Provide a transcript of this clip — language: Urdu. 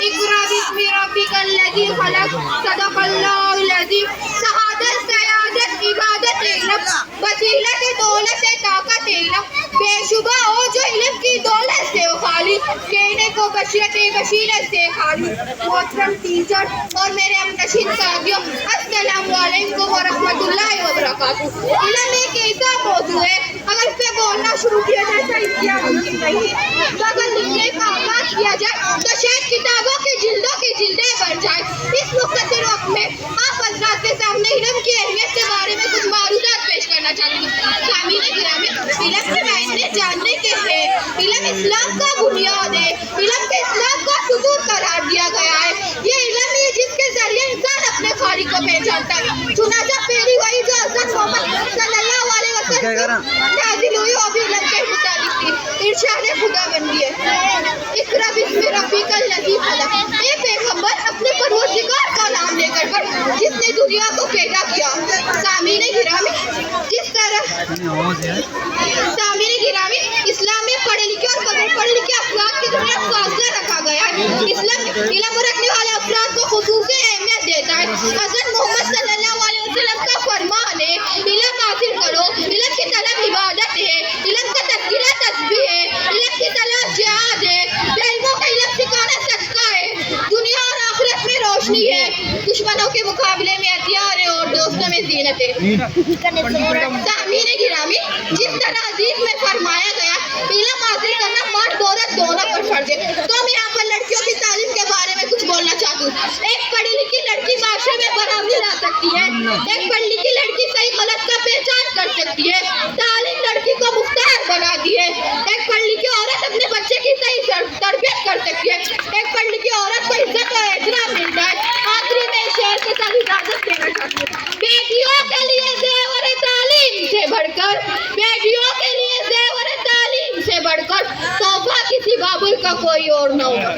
اقرأ باسم ربک الذی خلق صدق اللہ العظیم. شہادت سیادت عبادت علم وسیلت دولت طاقت علم بے شبہ ہو جو علم کی دولت سے خالی کہنے کو بصیرت سے خالی. محترم ٹیچر اور میرے ہمنشین ساتھیوں، السلام علیکم ورحمۃ اللہ وبرکاتہ. علم ایک ایسا موضوع ہے اگر اس پہ بولنا شروع کیا جائے تو انتہا ممکن نہیں ہے. اگر لکھنے کا آغاز کیا جائے تو شاید کتابوں کی جلدوں کی جلدیں بڑھ جائیں. اس مختصر وقت میں آپ حضرات کے سامنے علم کی اہمیت کے بارے میں کچھ معلومات پیش کرنا چاہتی ہوں. سامعین گرامی، علم کے معنی جاننے کے ہیں. علم اسلام کا بنیاد ہے. علم کے اسلام کا ستون قرار دیا گیا ہے. یہ علم ہے جس کے ذریعے انسان اپنے خالق کو پہچانتا ہے. چنانچہ پہلی وحی جو حضرت محمد صلی اللہ علیہ وسلم نازل ہوئی وہ بھی علم کے متعلق تھی. ارشاد خدا بندی ہے اقرأ باسم ربک الذی خلق. اے پیغمبر اپنے پروردگار کا نام لے کر پڑھ جس نے دنیا کو پیدا کیا. سامعین گرامی، جس طرح اسلام میں پڑھے لکھے اور بغیر پڑھے لکھے افراد کے درمیان فاصلہ رکھا گیا ہے. اسلام علم رکھنے والے افراد کو خصوصی اہمیت دیتا ہے. حضرت محمد صلی اللہ علیہ وسلم کا فرمان ہے علم حاصل کرو. علم کی طلب عبادت ہے. علم کا تذکرہ تسبیح ہے. علم کی طلب جہاد ہے. علموں کا علم سکھانا صدقہ ہے. دنیا اور آخرت میں روشنی ہے. دشمنوں کے مقابلے میں ہتھیار ہے اور دوستوں میں زینت ہے. سامعین گرامی، جس طرح حدیث میں فرمایا گیا علم حاصل کرنا مرد عورت دونوں پر فرض ہے، تو میں یہاں پر لڑکیوں کی تعلیم کے بارے میں کچھ بولنا چاہتی ہوں. ایک پڑھی لکھی لڑکی معاشرے میں برابری لا سکتی ہے. ایک پڑھی لکھی لڑکی صحیح غلط کا پہچان کر سکتی ہے. تعلیم لڑکی کو مختار بناتی ہے. ایک پڑھی لکھی عورت اپنے بچے کی صحیح تربیت کر سکتی ہے. ایک پڑھی لکھی عورت کو عزت اور احترام ملتا ہے. آخری میں شعر کے ساتھ اجازت دینا چاہتی ہوں. بیٹیوں کے لیے زیور تعلیم سے بڑھ کر، بیٹیوں کے لیے زیور تعلیم سے بڑھ کر تحفہ کسی بابل کا کوئی اور نہ ہوگا.